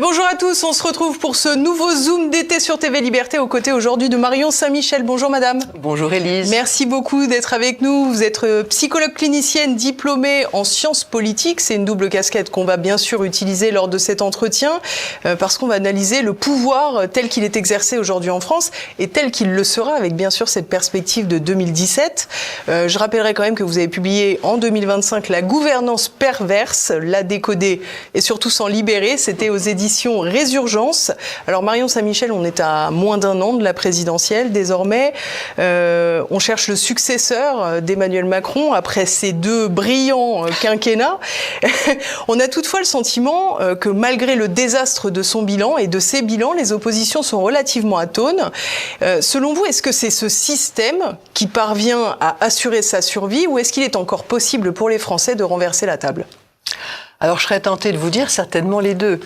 Et bonjour à tous, on se retrouve pour ce nouveau Zoom d'été sur TV Liberté aux côtés aujourd'hui de Marion Saint-Michel. Bonjour madame. Bonjour Élise. Merci beaucoup d'être avec nous. Vous êtes psychologue clinicienne diplômée en sciences politiques. C'est une double casquette qu'on va bien sûr utiliser lors de cet entretien parce qu'on va analyser le pouvoir tel qu'il est exercé aujourd'hui en France et tel qu'il le sera avec bien sûr cette perspective de 2017. Je rappellerai quand même que vous avez publié en 2025 La gouvernance perverse, la décoder et surtout s'en libérer. C'était aux éditions Résurgence. Alors Marion Saint-Michel, on est à moins d'un an de la présidentielle désormais. On cherche le successeur d'Emmanuel Macron après ces deux brillants quinquennats. On a toutefois le sentiment que malgré le désastre de son bilan et de ses bilans, les oppositions sont relativement atones. Selon vous, est-ce que c'est ce système qui parvient à assurer sa survie ou est-ce qu'il est encore possible pour les Français de renverser la table ? Alors je serais tentée de vous dire certainement les deux.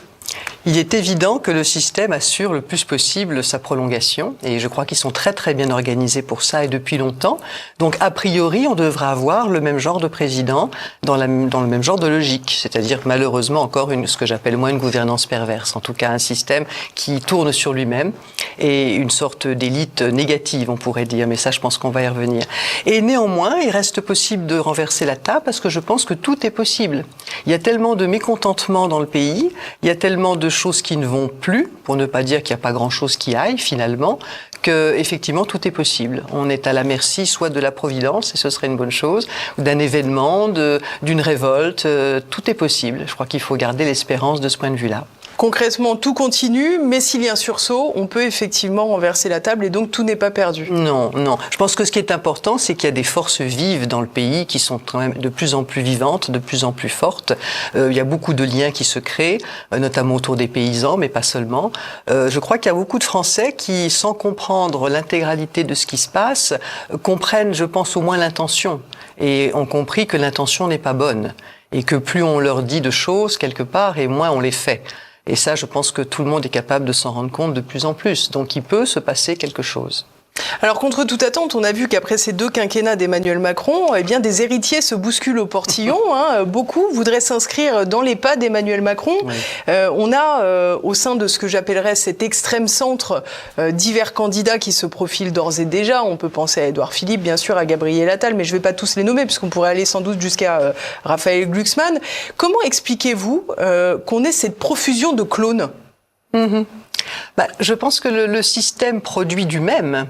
Il est évident que le système assure le plus possible sa prolongation et je crois qu'ils sont très très bien organisés pour ça et depuis longtemps. Donc a priori, on devrait avoir le même genre de président dans le même genre de logique, c'est-à-dire malheureusement encore ce que j'appelle moi une gouvernance perverse, en tout cas un système qui tourne sur lui-même et une sorte d'élite négative, on pourrait dire, mais ça je pense qu'on va y revenir. Et néanmoins, il reste possible de renverser la table parce que je pense que tout est possible. Il y a tellement de mécontentement dans le pays, il y a tellement de choses qui ne vont plus, pour ne pas dire qu'il n'y a pas grand-chose qui aille finalement, que effectivement tout est possible. On est à la merci soit de la providence, et ce serait une bonne chose, ou d'un événement, d'une révolte, tout est possible. Je crois qu'il faut garder l'espérance de ce point de vue-là. Concrètement, tout continue, mais s'il y a un sursaut, on peut effectivement renverser la table et donc tout n'est pas perdu. Non, non. Je pense que ce qui est important, c'est qu'il y a des forces vives dans le pays qui sont quand même de plus en plus vivantes, de plus en plus fortes. Il y a beaucoup de liens qui se créent, notamment autour des paysans, mais pas seulement. Je crois qu'il y a beaucoup de Français qui, sans comprendre l'intégralité de ce qui se passe, comprennent, je pense, au moins l'intention et ont compris que l'intention n'est pas bonne et que plus on leur dit de choses quelque part et moins on les fait. Et ça, je pense que tout le monde est capable de s'en rendre compte de plus en plus. Donc, il peut se passer quelque chose. Alors, contre toute attente, on a vu qu'après ces deux quinquennats d'Emmanuel Macron, eh bien, des héritiers se bousculent au portillon. Beaucoup voudraient s'inscrire dans les pas d'Emmanuel Macron. Oui. On a, au sein de ce que j'appellerais cet extrême centre, divers candidats qui se profilent d'ores et déjà. On peut penser à Édouard Philippe, bien sûr, à Gabriel Attal, mais je ne vais pas tous les nommer, puisqu'on pourrait aller sans doute jusqu'à Raphaël Glucksmann. Comment expliquez-vous qu'on ait cette profusion de clones ? Je pense que le système produit du même.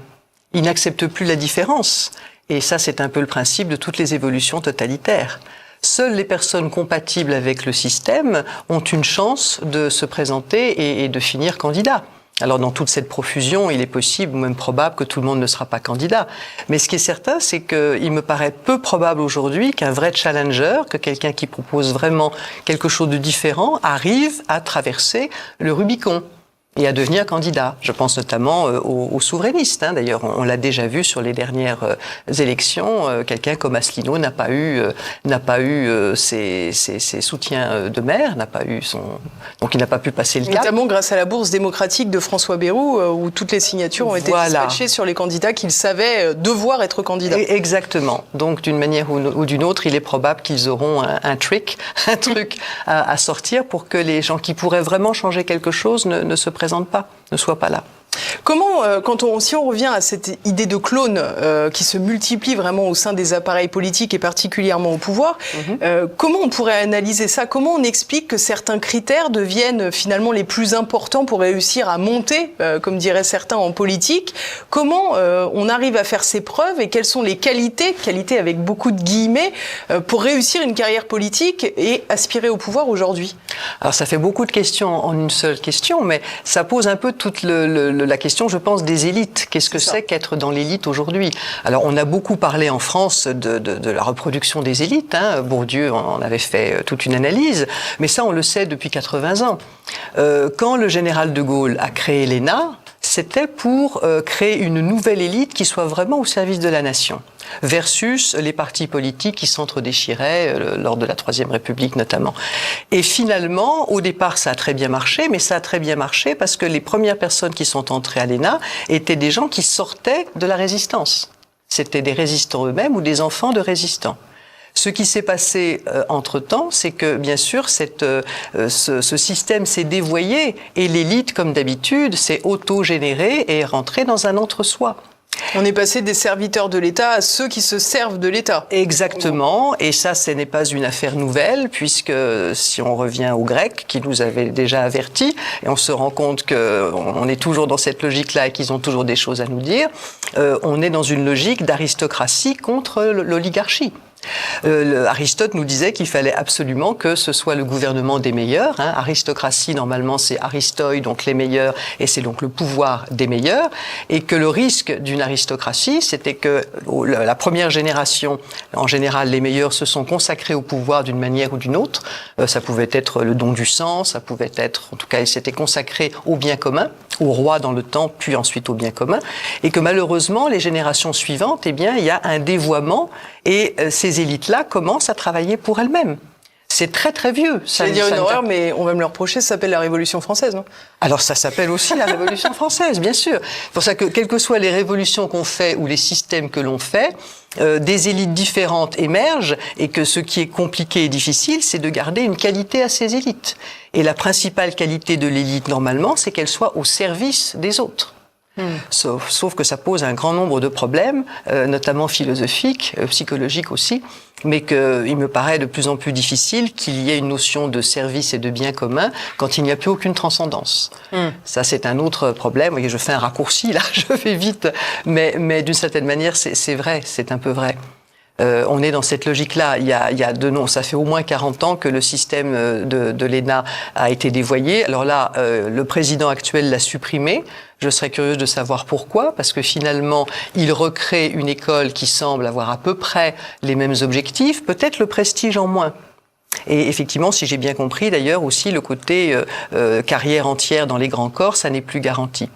Il n'accepte plus la différence. Et ça, c'est un peu le principe de toutes les évolutions totalitaires. Seules les personnes compatibles avec le système ont une chance de se présenter et de finir candidat. Alors, dans toute cette profusion, il est possible, ou même probable, que tout le monde ne sera pas candidat. Mais ce qui est certain, c'est qu'il me paraît peu probable aujourd'hui qu'un vrai challenger, que quelqu'un qui propose vraiment quelque chose de différent, arrive à traverser le Rubicon et à devenir candidat. Je pense notamment aux souverainistes. D'ailleurs, on l'a déjà vu sur les dernières élections. Quelqu'un comme Asselineau n'a pas eu ses soutiens de maire, donc il n'a pas pu passer le cap. Notamment grâce à la bourse démocratique de François Bayrou, où toutes les signatures ont été dispatchées sur les candidats qu'il savait devoir être candidats. Exactement. Donc, d'une manière ou d'une autre, il est probable qu'ils auront un truc à sortir pour que les gens qui pourraient vraiment changer quelque chose ne se présentent pas, ne soient pas là. Comment, si on revient à cette idée de clone qui se multiplie vraiment au sein des appareils politiques et particulièrement au pouvoir, comment on pourrait analyser ça ? Comment on explique que certains critères deviennent finalement les plus importants pour réussir à monter, comme diraient certains en politique ? Comment on arrive à faire ses preuves et quelles sont les qualités avec beaucoup de guillemets, pour réussir une carrière politique et aspirer au pouvoir aujourd'hui ? Alors ça fait beaucoup de questions en une seule question, mais ça pose un peu toute la question, je pense, des élites. Qu'est-ce que c'est qu'être dans l'élite aujourd'hui ? Alors, on a beaucoup parlé en France de la reproduction des élites. Bourdieu en avait fait toute une analyse. Mais ça, on le sait depuis 80 ans. Quand le général de Gaulle a créé l'ENA, c'était pour créer une nouvelle élite qui soit vraiment au service de la nation, versus les partis politiques qui s'entre-déchiraient lors de la Troisième République notamment. Et finalement, au départ, ça a très bien marché, mais ça a très bien marché parce que les premières personnes qui sont entrées à l'ENA étaient des gens qui sortaient de la résistance. C'était des résistants eux-mêmes ou des enfants de résistants. Ce qui s'est passé entre-temps, c'est que, bien sûr, ce système s'est dévoyé et l'élite, comme d'habitude, s'est auto-générée et est rentrée dans un entre-soi. On est passé des serviteurs de l'État à ceux qui se servent de l'État. Exactement, et ça, ce n'est pas une affaire nouvelle, puisque si on revient aux Grecs, qui nous avaient déjà avertis, et on se rend compte qu'on est toujours dans cette logique-là et qu'ils ont toujours des choses à nous dire, on est dans une logique d'aristocratie contre l'oligarchie. Aristote nous disait qu'il fallait absolument que ce soit le gouvernement des meilleurs. Aristocratie, normalement, c'est aristoi, donc les meilleurs, et c'est donc le pouvoir des meilleurs. Et que le risque d'une aristocratie, c'était que la première génération, en général, les meilleurs se sont consacrés au pouvoir d'une manière ou d'une autre. Ça pouvait être le don du sang, ça pouvait être, en tout cas, ils s'étaient consacrés au bien commun, au roi dans le temps, puis ensuite au bien commun. Et que malheureusement, les générations suivantes, eh bien, il y a un dévoiement et ces élites-là commencent à travailler pour elles-mêmes. C'est très très vieux. Ça veut dire une horreur, mais on va me le reprocher, ça s'appelle la Révolution française, non? Alors ça s'appelle aussi la Révolution française, bien sûr. C'est pour ça que, quelles que soient les révolutions qu'on fait ou les systèmes que l'on fait, des élites différentes émergent et que ce qui est compliqué et difficile, c'est de garder une qualité à ces élites. Et la principale qualité de l'élite, normalement, c'est qu'elle soit au service des autres. Sauf que ça pose un grand nombre de problèmes, notamment philosophiques, psychologiques aussi, mais qu'il me paraît de plus en plus difficile qu'il y ait une notion de service et de bien commun quand il n'y a plus aucune transcendance. Ça, c'est un autre problème. Vous voyez, je fais un raccourci, là, je vais vite, mais d'une certaine manière, c'est vrai, c'est un peu vrai. On est dans cette logique-là. Il y a ça fait au moins 40 ans que le système de l'ENA a été dévoyé. Alors là, le président actuel l'a supprimé. Je serais curieuse de savoir pourquoi, parce que finalement, il recrée une école qui semble avoir à peu près les mêmes objectifs, peut-être le prestige en moins. Et effectivement, si j'ai bien compris, d'ailleurs, aussi le côté carrière entière dans les grands corps, ça n'est plus garanti.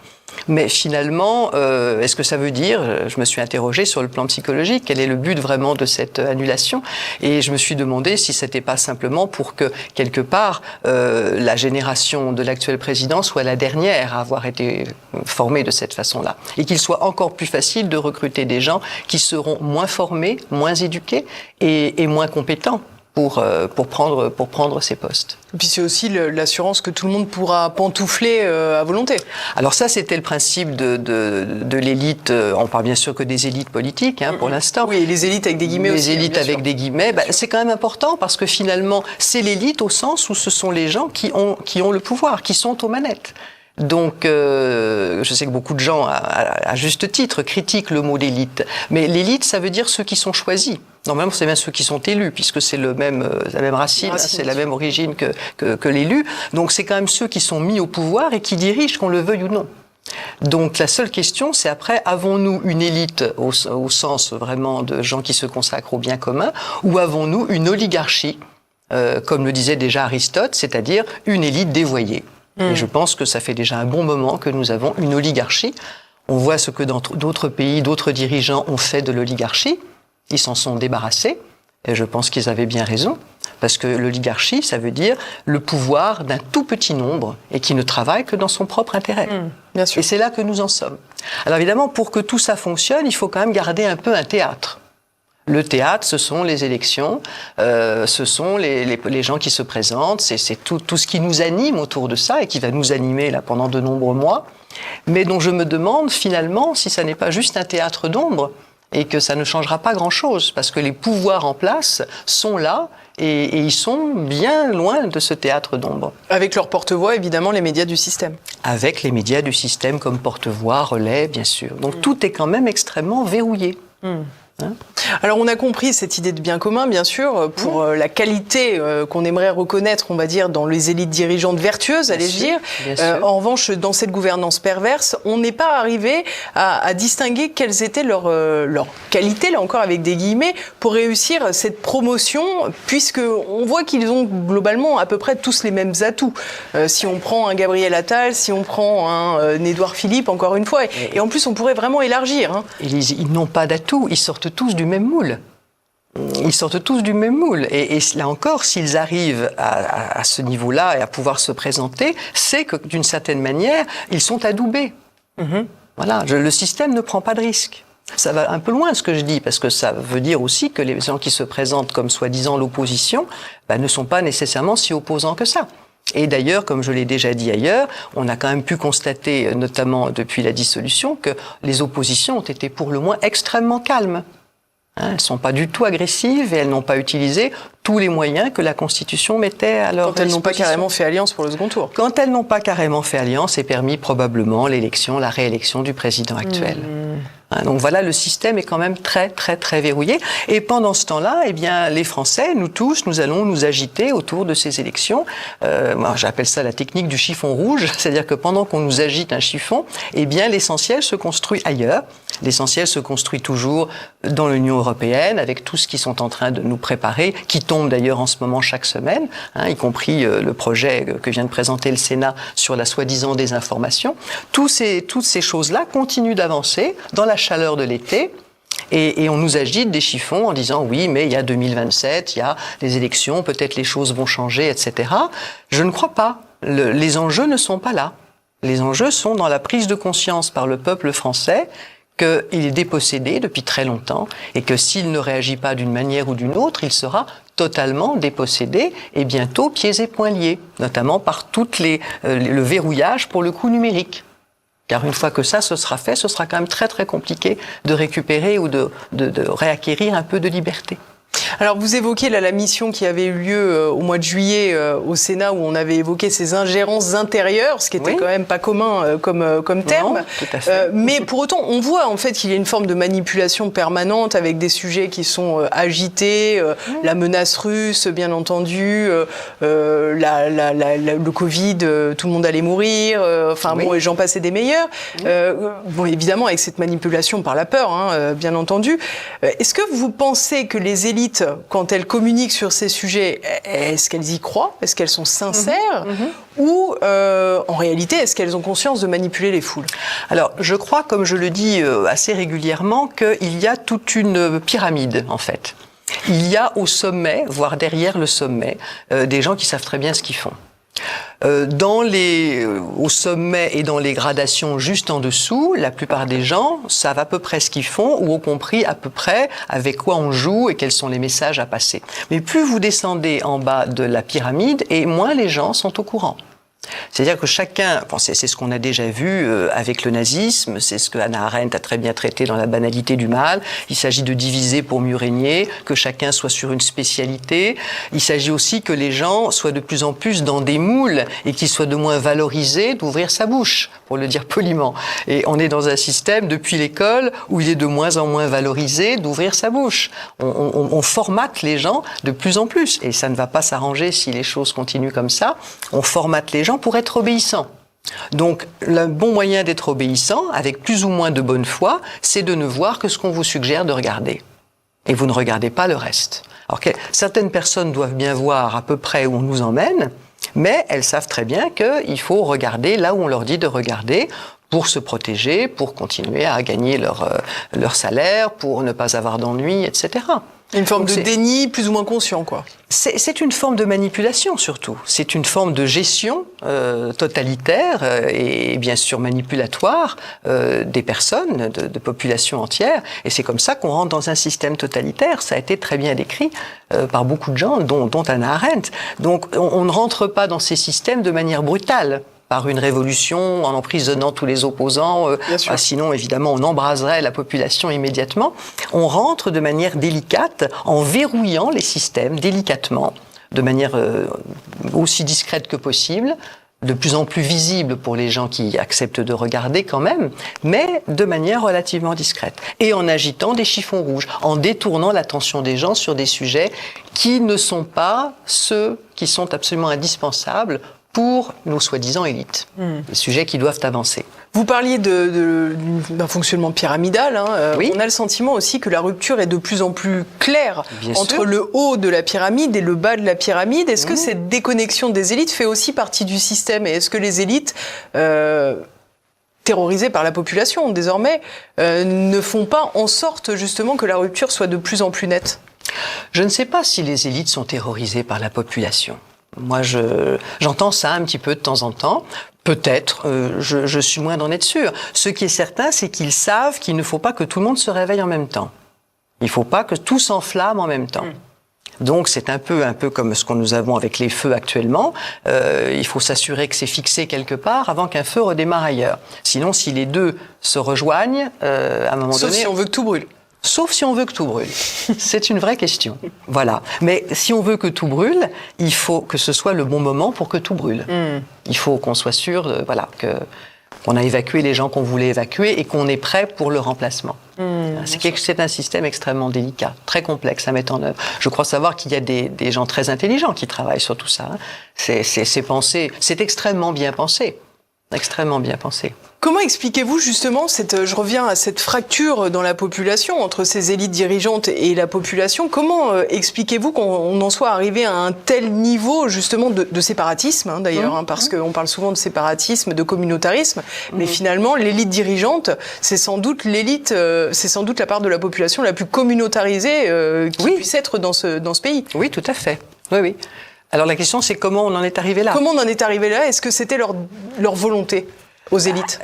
Mais finalement, est-ce que ça veut dire, je me suis interrogée sur le plan psychologique, quel est le but vraiment de cette annulation? Et je me suis demandé si c'était pas simplement pour que, quelque part, la génération de l'actuel président soit la dernière à avoir été formée de cette façon-là. Et qu'il soit encore plus facile de recruter des gens qui seront moins formés, moins éduqués et moins compétents pour prendre ces postes. Et puis c'est aussi l'assurance que tout le monde pourra pantoufler à volonté. Alors ça, c'était le principe de l'élite. On parle bien sûr que des élites politiques, pour l'instant. Oui, et les élites avec des guillemets aussi. Les élites avec des guillemets, c'est quand même important parce que finalement, c'est l'élite au sens où ce sont les gens qui ont le pouvoir, qui sont aux manettes. Donc, je sais que beaucoup de gens, à juste titre, critiquent le mot d'élite. Mais l'élite, ça veut dire ceux qui sont choisis. Normalement, c'est bien ceux qui sont élus, puisque c'est la même racine, c'est la même origine que l'élu. Donc, c'est quand même ceux qui sont mis au pouvoir et qui dirigent, qu'on le veuille ou non. Donc, la seule question, c'est après, avons-nous une élite au sens vraiment de gens qui se consacrent au bien commun, ou avons-nous une oligarchie, comme le disait déjà Aristote, c'est-à-dire une élite dévoyée? Et je pense que ça fait déjà un bon moment que nous avons une oligarchie. On voit ce que dans d'autres pays, d'autres dirigeants ont fait de l'oligarchie. Ils s'en sont débarrassés. Et je pense qu'ils avaient bien raison. Parce que l'oligarchie, ça veut dire le pouvoir d'un tout petit nombre et qui ne travaille que dans son propre intérêt. Bien sûr. Et c'est là que nous en sommes. Alors évidemment, pour que tout ça fonctionne, il faut quand même garder un peu un théâtre. Le théâtre, ce sont les élections, ce sont les gens qui se présentent, c'est tout ce qui nous anime autour de ça et qui va nous animer là pendant de nombreux mois, mais dont je me demande finalement si ça n'est pas juste un théâtre d'ombre et que ça ne changera pas grand-chose parce que les pouvoirs en place sont là et ils sont bien loin de ce théâtre d'ombre. Avec leur porte-voix, évidemment, les médias du système. Avec les médias du système comme porte-voix, relais, bien sûr. Donc tout est quand même extrêmement verrouillé. Alors on a compris cette idée de bien commun, bien sûr, pour la qualité qu'on aimerait reconnaître, on va dire, dans les élites dirigeantes vertueuses, allais-je dire. En revanche, dans cette gouvernance perverse, on n'est pas arrivé à distinguer quelles étaient leurs qualités, là encore avec des guillemets, pour réussir cette promotion, puisque on voit qu'ils ont globalement à peu près tous les mêmes atouts. Si on prend un Gabriel Attal, si on prend un Édouard Philippe, encore une fois, et en plus on pourrait vraiment élargir. Ils n'ont pas d'atouts, ils sortent tous du même moule. Ils sortent tous du même moule. Et là encore, s'ils arrivent à ce niveau-là et à pouvoir se présenter, c'est que d'une certaine manière, ils sont adoubés. Voilà, le système ne prend pas de risque. Ça va un peu loin ce que je dis, parce que ça veut dire aussi que les gens qui se présentent comme soi-disant l'opposition ne sont pas nécessairement si opposants que ça. Et d'ailleurs, comme je l'ai déjà dit ailleurs, on a quand même pu constater, notamment depuis la dissolution, que les oppositions ont été pour le moins extrêmement calmes. Elles ne sont pas du tout agressives et elles n'ont pas utilisé tous les moyens que la Constitution mettait à leur disposition. Quand elles n'ont pas carrément fait alliance pour le second tour. Quand elles n'ont pas carrément fait alliance et permis probablement la réélection du président actuel. Donc voilà, le système est quand même très, très, très verrouillé. Et pendant ce temps-là, eh bien, les Français, nous tous, nous allons nous agiter autour de ces élections. Moi, j'appelle ça la technique du chiffon rouge. C'est-à-dire que pendant qu'on nous agite un chiffon, eh bien, l'essentiel se construit ailleurs. L'essentiel se construit toujours dans l'Union européenne, avec tout ce qu'ils sont en train de nous préparer, qui tombe d'ailleurs en ce moment chaque semaine, y compris le projet que vient de présenter le Sénat sur la soi-disant désinformation. Toutes ces choses-là continuent d'avancer dans la chaleur de l'été. Et on nous agite des chiffons en disant oui, mais il y a 2027, il y a les élections, peut-être les choses vont changer, etc. Je ne crois pas. Les enjeux ne sont pas là. Les enjeux sont dans la prise de conscience par le peuple français qu'il est dépossédé depuis très longtemps et que s'il ne réagit pas d'une manière ou d'une autre, il sera totalement dépossédé et bientôt pieds et poings liés, notamment par le verrouillage pour le coup numérique. Car une fois que ça se sera fait, ce sera quand même très très compliqué de récupérer ou de réacquérir un peu de liberté. Alors vous évoquez là la mission qui avait eu lieu au mois de juillet au Sénat où on avait évoqué ces ingérences intérieures, ce qui était quand même pas commun comme terme. Non, tout à fait. Mais pour autant, on voit en fait qu'il y a une forme de manipulation permanente avec des sujets qui sont agités, la menace russe, bien entendu, le Covid, tout le monde allait mourir, bon, et j'en passais des meilleurs. Bon, évidemment, avec cette manipulation par la peur, bien entendu. Est-ce que vous pensez que les élites, quand elles communiquent sur ces sujets, est-ce qu'elles y croient? Est-ce qu'elles sont sincères? Ou, en réalité, est-ce qu'elles ont conscience de manipuler les foules? Alors, je crois, comme je le dis assez régulièrement, qu'il y a toute une pyramide, en fait. Il y a au sommet, voire derrière le sommet, des gens qui savent très bien ce qu'ils font. Au sommet et dans les gradations juste en dessous, la plupart des gens savent à peu près ce qu'ils font ou ont compris à peu près avec quoi on joue et quels sont les messages à passer. Mais plus vous descendez en bas de la pyramide et moins les gens sont au courant. C'est-à-dire que chacun, c'est ce qu'on a déjà vu avec le nazisme, c'est ce que Hannah Arendt a très bien traité dans La banalité du mal. Il s'agit de diviser pour mieux régner, que chacun soit sur une spécialité. Il s'agit aussi que les gens soient de plus en plus dans des moules et qu'ils soient de moins valorisés d'ouvrir sa bouche, pour le dire poliment. Et on est dans un système depuis l'école où il est de moins en moins valorisé d'ouvrir sa bouche. On formate les gens de plus en plus et ça ne va pas s'arranger si les choses continuent comme ça. On formate les gens pour être obéissants. Donc, le bon moyen d'être obéissant, avec plus ou moins de bonne foi, c'est de ne voir que ce qu'on vous suggère de regarder. Et vous ne regardez pas le reste. Alors, certaines personnes doivent bien voir à peu près où on nous emmène, mais elles savent très bien qu'il faut regarder là où on leur dit de regarder pour se protéger, pour continuer à gagner leur salaire, pour ne pas avoir d'ennuis, etc. Une forme de déni plus ou moins conscient, quoi. C'est une forme de manipulation, surtout. C'est une forme de gestion totalitaire et bien sûr manipulatoire des personnes, de populations entières. Et c'est comme ça qu'on rentre dans un système totalitaire. Ça a été très bien décrit par beaucoup de gens, dont Hannah Arendt. Donc on ne rentre pas dans ces systèmes de manière brutale, par une révolution, en emprisonnant tous les opposants. Sinon, évidemment, on embraserait la population immédiatement. On rentre de manière délicate, en verrouillant les systèmes délicatement, de manière aussi discrète que possible, de plus en plus visible pour les gens qui acceptent de regarder quand même, mais de manière relativement discrète. Et en agitant des chiffons rouges, en détournant l'attention des gens sur des sujets qui ne sont pas ceux qui sont absolument indispensables pour nos soi-disant élites, les sujets qui doivent avancer. Vous parliez d'un fonctionnement pyramidal. Oui. On a le sentiment aussi que la rupture est de plus en plus claire entre le haut de la pyramide et le bas de la pyramide. Est-ce que cette déconnexion des élites fait aussi partie du système? Et est-ce que les élites, terrorisées par la population désormais, ne font pas en sorte justement que la rupture soit de plus en plus nette? Je ne sais pas si les élites sont terrorisées par la population. Moi, j'entends ça un petit peu de temps en temps. Peut-être, je suis loin d'en être sûr. Ce qui est certain, c'est qu'ils savent qu'il ne faut pas que tout le monde se réveille en même temps. Il ne faut pas que tout s'enflamme en même temps. Donc c'est un peu comme ce que nous avons avec les feux actuellement. Il faut s'assurer que c'est fixé quelque part avant qu'un feu redémarre ailleurs. Sinon, si les deux se rejoignent, à un moment donné... Sauf si on veut que tout brûle. Sauf si on veut que tout brûle. C'est une vraie question. Voilà. Mais si on veut que tout brûle, il faut que ce soit le bon moment pour que tout brûle. Il faut qu'on soit sûr, qu'on a évacué les gens qu'on voulait évacuer et qu'on est prêt pour le remplacement. C'est un système extrêmement délicat, très complexe à mettre en œuvre. Je crois savoir qu'il y a des gens très intelligents qui travaillent sur tout ça. C'est pensé, c'est extrêmement bien pensé. Extrêmement bien pensé. Comment expliquez-vous justement je reviens à cette fracture dans la population entre ces élites dirigeantes et la population. Comment expliquez-vous qu'on en soit arrivé à un tel niveau justement de séparatisme d'ailleurs, parce qu'on parle souvent de séparatisme, de communautarisme, mais finalement l'élite dirigeante, c'est sans doute la part de la population la plus communautarisée qui puisse être dans ce pays. Oui, tout à fait. Oui. Alors la question, c'est comment on en est arrivé là. Comment on en est arrivé là? Est-ce que c'était leur volonté aux élites?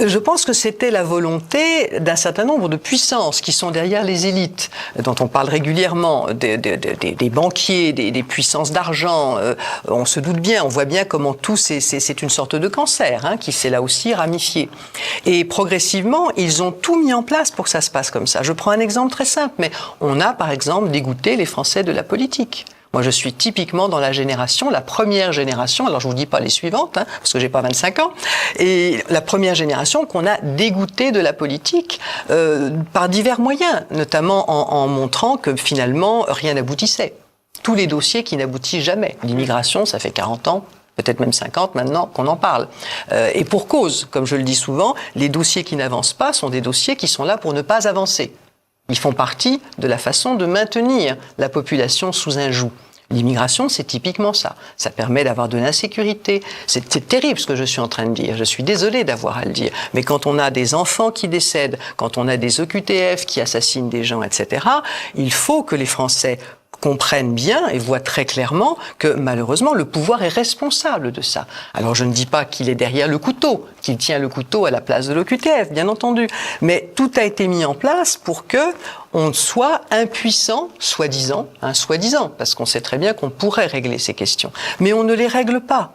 Je pense que c'était la volonté d'un certain nombre de puissances qui sont derrière les élites, dont on parle régulièrement, des banquiers, des puissances d'argent. On se doute bien, on voit bien comment tout, c'est une sorte de cancer qui s'est là aussi ramifié. Et progressivement, ils ont tout mis en place pour que ça se passe comme ça. Je prends un exemple très simple, mais on a par exemple dégoûté les Français de la politique. Moi, je suis typiquement dans la première génération, alors je vous dis pas les suivantes, parce que j'ai pas 25 ans, et la première génération qu'on a dégoûté de la politique par divers moyens, notamment en montrant que finalement, rien n'aboutissait. Tous les dossiers qui n'aboutissent jamais. L'immigration, ça fait 40 ans, peut-être même 50 maintenant qu'on en parle. Et pour cause, comme je le dis souvent, les dossiers qui n'avancent pas sont des dossiers qui sont là pour ne pas avancer. Ils font partie de la façon de maintenir la population sous un joug. L'immigration, c'est typiquement ça. Ça permet d'avoir de l'insécurité. C'est terrible ce que je suis en train de dire. Je suis désolée d'avoir à le dire. Mais quand on a des enfants qui décèdent, quand on a des OQTF qui assassinent des gens, etc., il faut que les Français comprennent bien et voient très clairement que malheureusement le pouvoir est responsable de ça. Alors je ne dis pas qu'il est derrière le couteau, qu'il tient le couteau à la place de l'OQTF, bien entendu, mais tout a été mis en place pour que on soit impuissant, soi-disant, parce qu'on sait très bien qu'on pourrait régler ces questions, mais on ne les règle pas.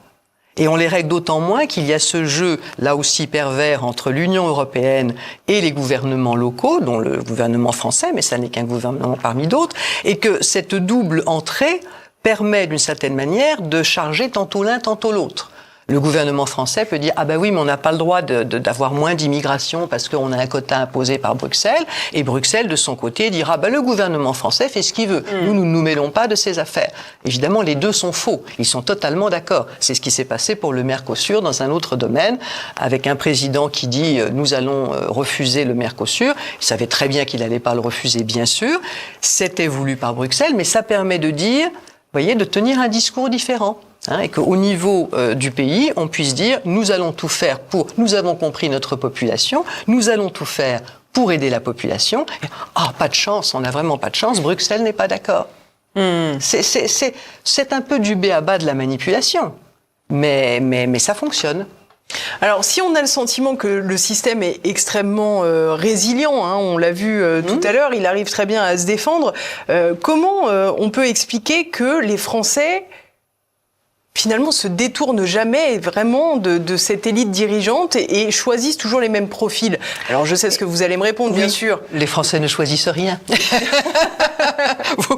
Et on les règle d'autant moins qu'il y a ce jeu, là aussi pervers, entre l'Union européenne et les gouvernements locaux, dont le gouvernement français, mais ça n'est qu'un gouvernement parmi d'autres, et que cette double entrée permet d'une certaine manière de charger tantôt l'un, tantôt l'autre. Le gouvernement français peut dire « Ah ben oui, mais on n'a pas le droit d'avoir moins d'immigration parce qu'on a un quota imposé par Bruxelles. » Et Bruxelles, de son côté, dira « Ben le gouvernement français fait ce qu'il veut. Nous ne nous mêlons pas de ses affaires. » Évidemment, les deux sont faux. Ils sont totalement d'accord. C'est ce qui s'est passé pour le Mercosur dans un autre domaine, avec un président qui dit « Nous allons refuser le Mercosur. » Il savait très bien qu'il n'allait pas le refuser, bien sûr. C'était voulu par Bruxelles, mais ça permet de dire, vous voyez, de tenir un discours différent. Et qu'au niveau du pays, on puisse dire « nous allons tout faire pour… nous avons compris notre population, nous allons tout faire pour aider la population. » pas de chance, on n'a vraiment pas de chance, Bruxelles n'est pas d'accord. C'est un peu du b.a.-ba de la manipulation, mais ça fonctionne. Alors, si on a le sentiment que le système est extrêmement résilient, on l'a vu tout à l'heure, il arrive très bien à se défendre, comment on peut expliquer que les Français finalement se détournent jamais vraiment de cette élite dirigeante et choisissent toujours les mêmes profils? Alors je sais ce que vous allez me répondre, bien sûr. Les Français ne choisissent rien.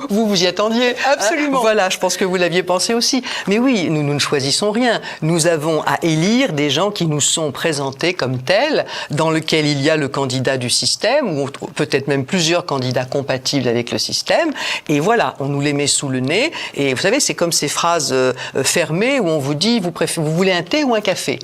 vous y attendiez. Absolument. Voilà, je pense que vous l'aviez pensé aussi. Mais oui, nous ne choisissons rien. Nous avons à élire des gens qui nous sont présentés comme tels, dans lequel il y a le candidat du système, ou peut-être même plusieurs candidats compatibles avec le système. Et voilà, on nous les met sous le nez. Et vous savez, c'est comme ces phrases fermées où on vous dit vous voulez un thé ou un café.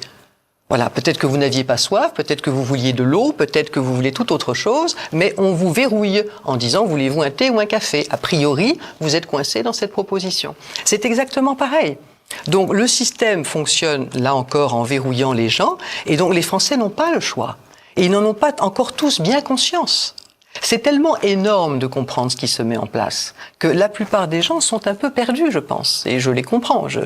Voilà, peut-être que vous n'aviez pas soif, peut-être que vous vouliez de l'eau, peut-être que vous voulez toute autre chose, mais on vous verrouille en disant voulez-vous un thé ou un café. A priori, vous êtes coincé dans cette proposition. C'est exactement pareil. Donc le système fonctionne là encore en verrouillant les gens, et donc les Français n'ont pas le choix. Et ils n'en ont pas encore tous bien conscience. C'est tellement énorme de comprendre ce qui se met en place que la plupart des gens sont un peu perdus, je pense. Et je les comprends, je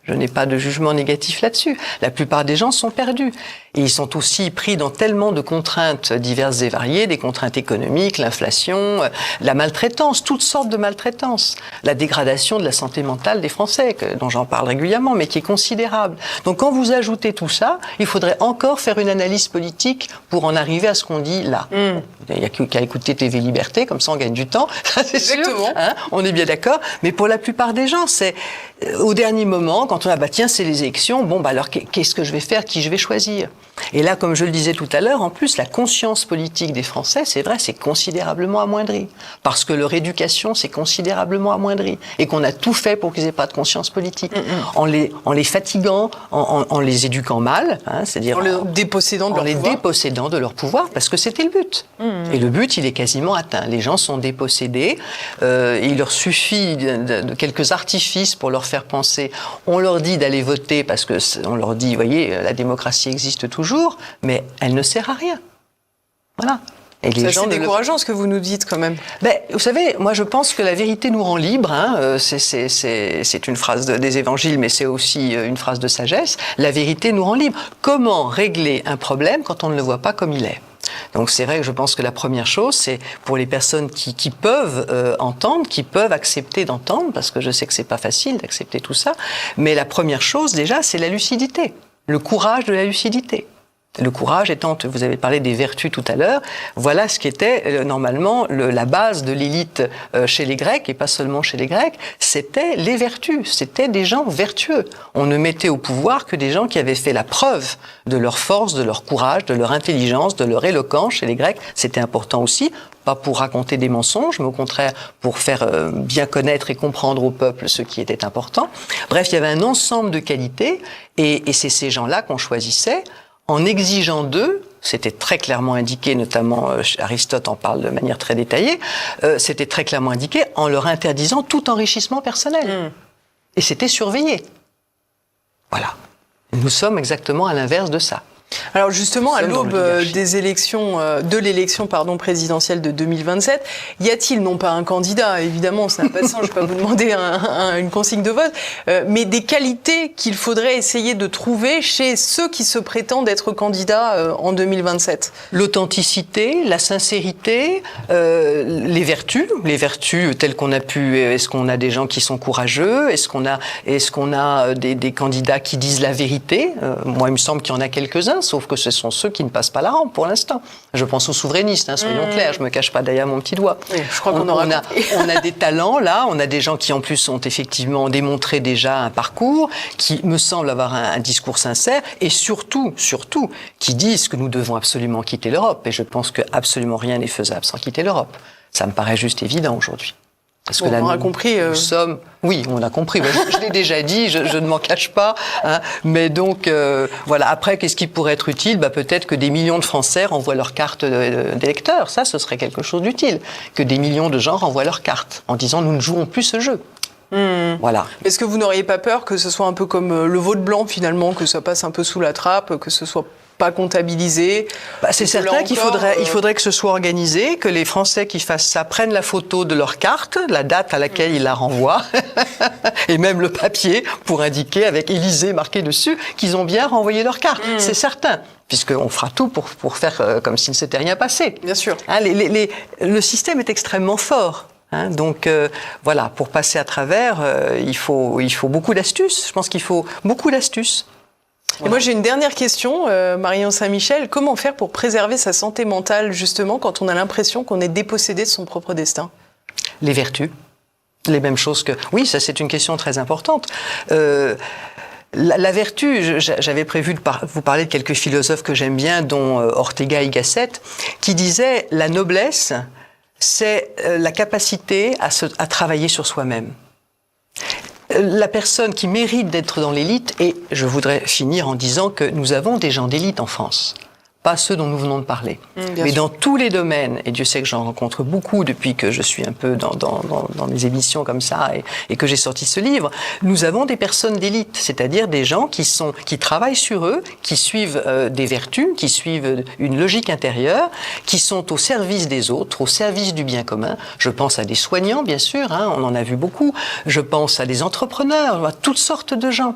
n'ai pas de jugement négatif là-dessus. La plupart des gens sont perdus. Et ils sont aussi pris dans tellement de contraintes diverses et variées, des contraintes économiques, l'inflation, la maltraitance, toutes sortes de maltraitances. La dégradation de la santé mentale des Français, dont j'en parle régulièrement, mais qui est considérable. Donc quand vous ajoutez tout ça, il faudrait encore faire une analyse politique pour en arriver à ce qu'on dit là. Il n'y a qu'à écouter TV Liberté, comme ça on gagne du temps, ça c'est sûr, hein, on est bien d'accord. Mais pour la plupart des gens, c'est au dernier moment, quand on a, tiens, c'est les élections, alors qu'est-ce que je vais faire, qui je vais choisir? Et là, comme je le disais tout à l'heure, en plus, la conscience politique des Français, c'est vrai, c'est considérablement amoindrie. Parce que leur éducation s'est considérablement amoindrie. Et qu'on a tout fait pour qu'ils n'aient pas de conscience politique. En les fatiguant, en les éduquant mal, hein, c'est-à-dire en les dépossédant de leur pouvoir, parce que c'était le but. Et le but, il est quasiment atteint. Les gens sont dépossédés. Il leur suffit de quelques artifices pour leur faire penser. On leur dit d'aller voter parce que on leur dit, voyez, la démocratie existe toujours, mais elle ne sert à rien. Voilà. Et les gens, c'est décourageant ce que vous nous dites quand même. Vous savez, moi je pense que la vérité nous rend libres. Hein. C'est une phrase des évangiles, mais c'est aussi une phrase de sagesse. La vérité nous rend libres. Comment régler un problème quand on ne le voit pas comme il est ? Donc c'est vrai que je pense que la première chose, c'est pour les personnes qui peuvent entendre, qui peuvent accepter d'entendre, parce que je sais que c'est pas facile d'accepter tout ça, mais la première chose déjà, c'est la lucidité, le courage de la lucidité. Le courage étant, vous avez parlé des vertus tout à l'heure, voilà ce qui était normalement la base de l'élite chez les Grecs, et pas seulement chez les Grecs, c'était les vertus, c'était des gens vertueux. On ne mettait au pouvoir que des gens qui avaient fait la preuve de leur force, de leur courage, de leur intelligence, de leur éloquence. Chez les Grecs, c'était important aussi, pas pour raconter des mensonges, mais au contraire pour faire bien connaître et comprendre au peuple ce qui était important. Bref, il y avait un ensemble de qualités, et c'est ces gens-là qu'on choisissait, en exigeant d'eux, c'était très clairement indiqué, notamment Aristote en parle de manière très détaillée, c'était très clairement indiqué en leur interdisant tout enrichissement personnel. Et c'était surveillé. Voilà. Nous sommes exactement à l'inverse de ça. Alors justement, à l'aube des élections, de l'élection présidentielle de 2027, y a-t-il non pas un candidat, évidemment, ça n'a pas de sens, je ne vais pas vous demander une consigne de vote, mais des qualités qu'il faudrait essayer de trouver chez ceux qui se prétendent être candidats en 2027? L'authenticité, la sincérité, les vertus telles qu'on a pu. Est-ce qu'on a des gens qui sont courageux? Est-ce qu'on a des candidats qui disent la vérité? Moi, il me semble qu'il y en a quelques-uns. Sauf que ce sont ceux qui ne passent pas la rampe pour l'instant. Je pense aux souverainistes, soyons clairs, je ne me cache pas derrière mon petit doigt. Oui, je crois qu'on on a des talents là, on a des gens qui en plus ont effectivement démontré déjà un parcours, qui me semblent avoir un discours sincère et surtout, qui disent que nous devons absolument quitter l'Europe. Et je pense que absolument rien n'est faisable sans quitter l'Europe. Ça me paraît juste évident aujourd'hui. Parce que là, on a compris. Nous sommes. Oui, on a compris. Je l'ai déjà dit, je ne m'en cache pas. Mais donc, voilà. Après, qu'est-ce qui pourrait être utile? Peut-être que des millions de Français renvoient leur carte d'électeur. Ça, ce serait quelque chose d'utile. Que des millions de gens renvoient leur carte en disant nous ne jouons plus ce jeu. Voilà. Est-ce que vous n'auriez pas peur que ce soit un peu comme le vote blanc finalement, que ça passe un peu sous la trappe, que ce soit pas comptabilisé? C'est certain qu'il faudrait que ce soit organisé, que les Français qui fassent ça prennent la photo de leur carte, la date à laquelle ils la renvoient, et même le papier pour indiquer avec Élysée marqué dessus qu'ils ont bien renvoyé leur carte. C'est certain. Puisqu'on fera tout pour faire comme s'il ne s'était rien passé. Bien sûr. Le système est extrêmement fort. Donc voilà, pour passer à travers, il faut beaucoup d'astuces. Je pense qu'il faut beaucoup d'astuces. Voilà. Et moi, j'ai une dernière question, Marion Saint-Michel. Comment faire pour préserver sa santé mentale, justement, quand on a l'impression qu'on est dépossédé de son propre destin? Les vertus. Les mêmes choses que... Oui, ça, c'est une question très importante. La vertu, j'avais prévu de vous parler de quelques philosophes que j'aime bien, dont Ortega y Gasset, qui disaient « La noblesse, c'est la capacité à travailler sur soi-même ». La personne qui mérite d'être dans l'élite, et je voudrais finir en disant que nous avons des gens d'élite en France. pas ceux dont nous venons de parler. Mais dans tous les domaines, et Dieu sait que j'en rencontre beaucoup depuis que je suis un peu dans des émissions comme ça et que j'ai sorti ce livre, nous avons des personnes d'élite, c'est-à-dire des gens qui travaillent sur eux, qui suivent des vertus, qui suivent une logique intérieure, qui sont au service des autres, au service du bien commun. Je pense à des soignants, bien sûr, hein, on en a vu beaucoup. Je pense à des entrepreneurs, à toutes sortes de gens.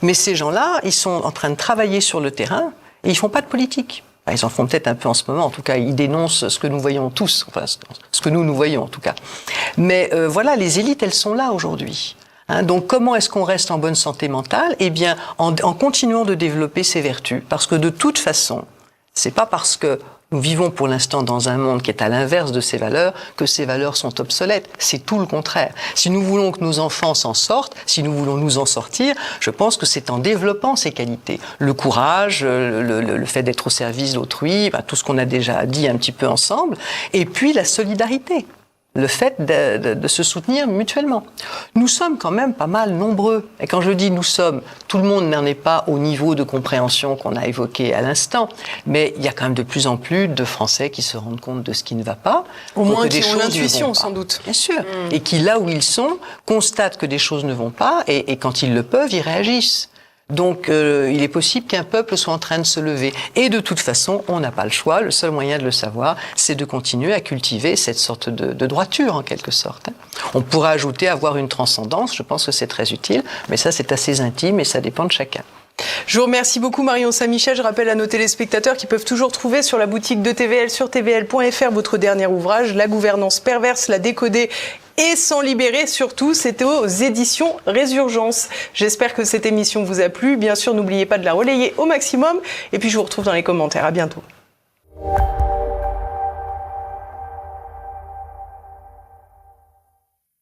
Mais ces gens-là, ils sont en train de travailler sur le terrain et ils font pas de politique. Ils en font peut-être un peu en ce moment, en tout cas, ils dénoncent ce que nous voyons tous, enfin, ce que nous voyons en tout cas. Mais voilà, les élites, elles sont là aujourd'hui. Hein, donc comment est-ce qu'on reste en bonne santé mentale? Eh bien, en continuant de développer ces vertus. Parce que de toute façon, c'est pas parce que nous vivons pour l'instant dans un monde qui est à l'inverse de ces valeurs que ces valeurs sont obsolètes. C'est tout le contraire. Si nous voulons que nos enfants s'en sortent, si nous voulons nous en sortir, je pense que c'est en développant ces qualités. Le courage, le fait d'être au service d'autrui, tout ce qu'on a déjà dit un petit peu ensemble, et puis la solidarité. Le fait de se soutenir mutuellement. Nous sommes quand même pas mal nombreux. Et quand je dis nous sommes, tout le monde n'en est pas au niveau de compréhension qu'on a évoqué à l'instant. Mais il y a quand même de plus en plus de Français qui se rendent compte de ce qui ne va pas. Au moins qui ont l'intuition, sans doute. Bien sûr. Et qui, là où ils sont, constatent que des choses ne vont pas et quand ils le peuvent, ils réagissent. Donc, il est possible qu'un peuple soit en train de se lever. Et de toute façon, on n'a pas le choix. Le seul moyen de le savoir, c'est de continuer à cultiver cette sorte de droiture, en quelque sorte. On pourra ajouter avoir une transcendance. Je pense que c'est très utile. Mais ça, c'est assez intime et ça dépend de chacun. Je vous remercie beaucoup Marion Saint-Michel. Je rappelle à nos téléspectateurs qu'ils peuvent toujours trouver sur la boutique de TVL sur tvl.fr votre dernier ouvrage, La gouvernance perverse, la décoder et s'en libérer. Surtout, c'était aux éditions Résurgence. J'espère que cette émission vous a plu. Bien sûr, n'oubliez pas de la relayer au maximum. Et puis, je vous retrouve dans les commentaires. À bientôt.